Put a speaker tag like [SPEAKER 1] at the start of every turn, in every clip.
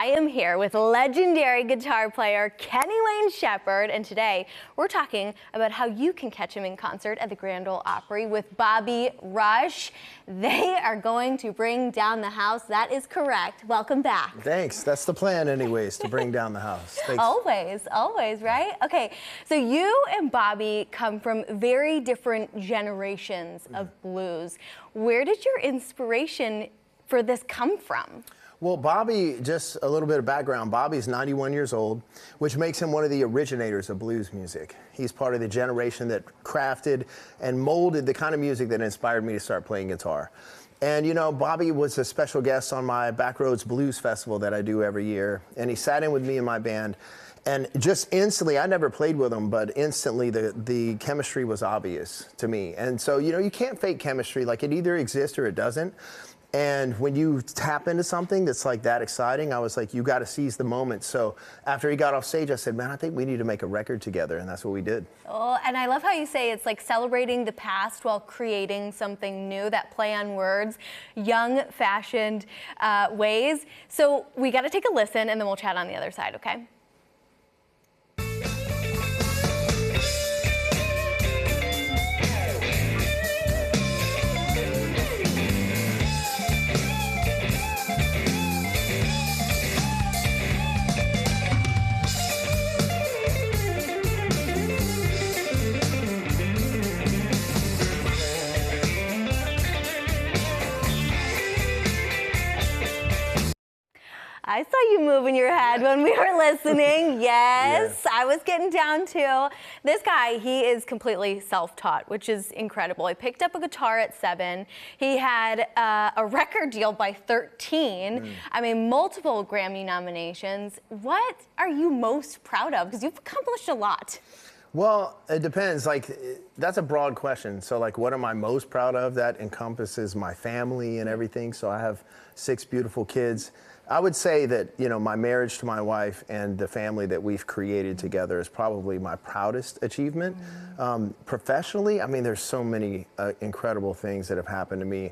[SPEAKER 1] I am here with legendary guitar player Kenny Wayne Shepherd, and today we're talking about how you can catch him in concert at the Grand Ole Opry with Bobby Rush. They are going to bring down the house. That is correct. Welcome back.
[SPEAKER 2] Thanks. That's the plan anyways, to bring down the house. Thanks.
[SPEAKER 1] Always, right? Okay, so you and Bobby come from very different generations of blues. Where did your inspiration for this come from?
[SPEAKER 2] Well, Bobby, just a little bit of background, Bobby's 91 years old, which makes him one of the originators of blues music. He's part of the generation that crafted and molded the kind of music that inspired me to start playing guitar. And you know, Bobby was a special guest on my Backroads Blues Festival that I do every year, and he sat in with me and my band. And just instantly, I never played with him, but instantly the chemistry was obvious to me. And so, you know, you can't fake chemistry. Like, it either exists or it doesn't. And when you tap into something that's like that exciting, I was like, you got to seize the moment. So after he got off stage, I said, man, I think we need to make a record together. And that's what we did.
[SPEAKER 1] Oh, and I love how you say it's like celebrating the past while creating something new, that play on words, young, fashioned ways. So we got to take a listen and then we'll chat on the other side, okay? I saw you moving your head when we were listening. Yes, I was getting down too. This guy, he is completely self-taught, which is incredible. He picked up a guitar at 7. He had a record deal by 13. I mean, multiple Grammy nominations. What are you most proud of? Because you've accomplished a lot.
[SPEAKER 2] Well, it depends. Like, that's a broad question. So, like, what am I most proud of? That encompasses my family and everything. So I have 6 beautiful kids. I would say that, you know, my marriage to my wife and the family that we've created together is probably my proudest achievement. Professionally, I mean, there's so many incredible things that have happened to me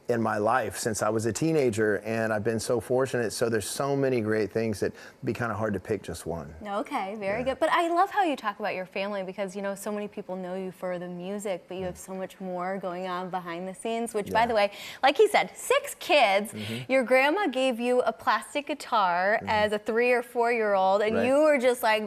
[SPEAKER 2] in my life since I was a teenager, and I've been so fortunate. So there's so many great things that it'd be kind of hard to pick just one.
[SPEAKER 1] Okay, very good. But I love how you talk about your family, because, you know, so many people know you for the music, but you have so much more going on behind the scenes, which, by the way, like he said, 6 kids. Your grandma gave you a plastic guitar as a 3 or 4-year-old, and you were just like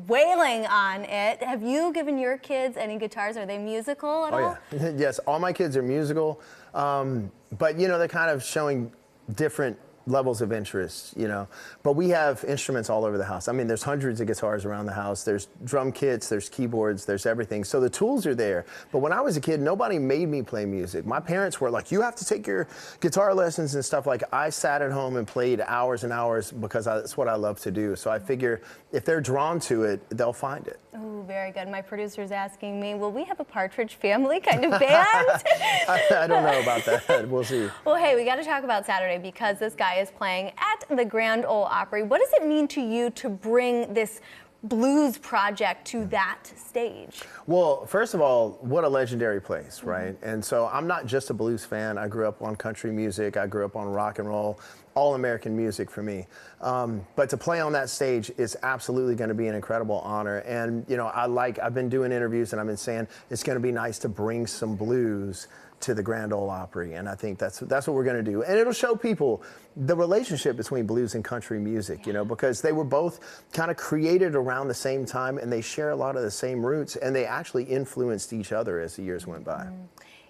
[SPEAKER 1] wailing on it. Have you given your kids any guitars? Are they musical at all?
[SPEAKER 2] Yeah. Yes, all my kids are musical. But, you know, they're kind of showing different levels of interest, you know. But we have instruments all over the house. I mean, there's hundreds of guitars around the house. There's drum kits, there's keyboards, there's everything. So the tools are there. But when I was a kid, nobody made me play music. My parents were like, you have to take your guitar lessons and stuff. Like, I sat at home and played hours and hours because that's what I love to do. So I figure if they're drawn to it, they'll find it.
[SPEAKER 1] Oh, very good. My producer's asking me, will we have a Partridge Family kind of band?
[SPEAKER 2] I don't know about that. We'll see.
[SPEAKER 1] Well, hey, we got to talk about Saturday, because this guy is playing at the Grand Ole Opry. What does it mean to you to bring this blues project to that stage?
[SPEAKER 2] Well, first of all, what a legendary place, right? And so I'm not just a blues fan. I grew up on country music. I grew up on rock and roll, all American music for me. But to play on that stage is absolutely going to be an incredible honor. And, you know, I've been doing interviews and I've been saying it's going to be nice to bring some blues to the Grand Ole Opry, and I think that's what we're going to do. And it'll show people the relationship between blues and country music, you know, because they were both kind of created around the same time, and they share a lot of the same roots, and they actually influenced each other as the years went by.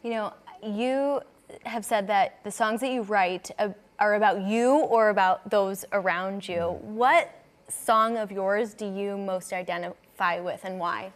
[SPEAKER 1] You know, you have said that the songs that you write are about you or about those around you. What song of yours do you most identify with, and why?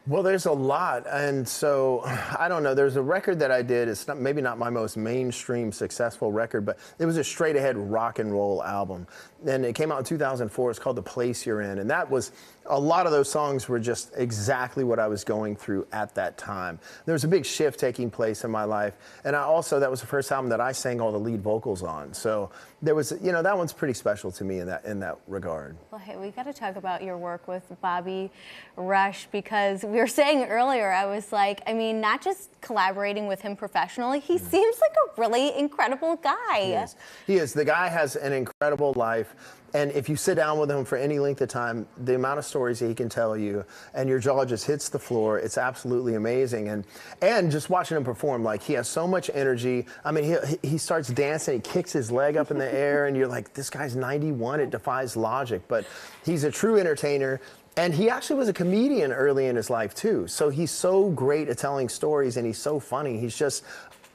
[SPEAKER 2] Well, there's a lot, and so I don't know. There's a record that I did. It's maybe not my most mainstream successful record, but it was a straight-ahead rock and roll album, and it came out in 2004. It's called "The Place You're In," and that was a lot of those songs were just exactly what I was going through at that time. There was a big shift taking place in my life, and that was the first album that I sang all the lead vocals on. So there was, you know, that one's pretty special to me in that regard.
[SPEAKER 1] Well, hey, we got to talk about your work with Bobby Rush, because we we were saying earlier, I was like, I mean, not just collaborating with him professionally, he seems like a really incredible guy.
[SPEAKER 2] He is. The guy has an incredible life. And if you sit down with him for any length of time, the amount of stories that he can tell you, and your jaw just hits the floor, it's absolutely amazing. And just watching him perform, like, he has so much energy. I mean, he starts dancing, he kicks his leg up in the air, and you're like, this guy's 91, it defies logic. But he's a true entertainer. And he actually was a comedian early in his life, too. So he's so great at telling stories, and he's so funny. He's just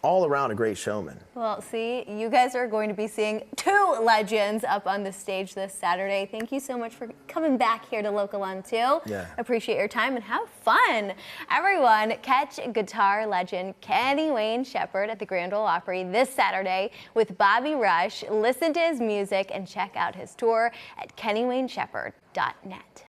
[SPEAKER 2] all around a great showman.
[SPEAKER 1] Well, see, you guys are going to be seeing two legends up on the stage this Saturday. Thank you so much for coming back here to Local on 2.
[SPEAKER 2] Yeah.
[SPEAKER 1] Appreciate your time and have fun. Everyone, catch guitar legend Kenny Wayne Shepherd at the Grand Ole Opry this Saturday with Bobby Rush. Listen to his music and check out his tour at kennywayneshepherd.net.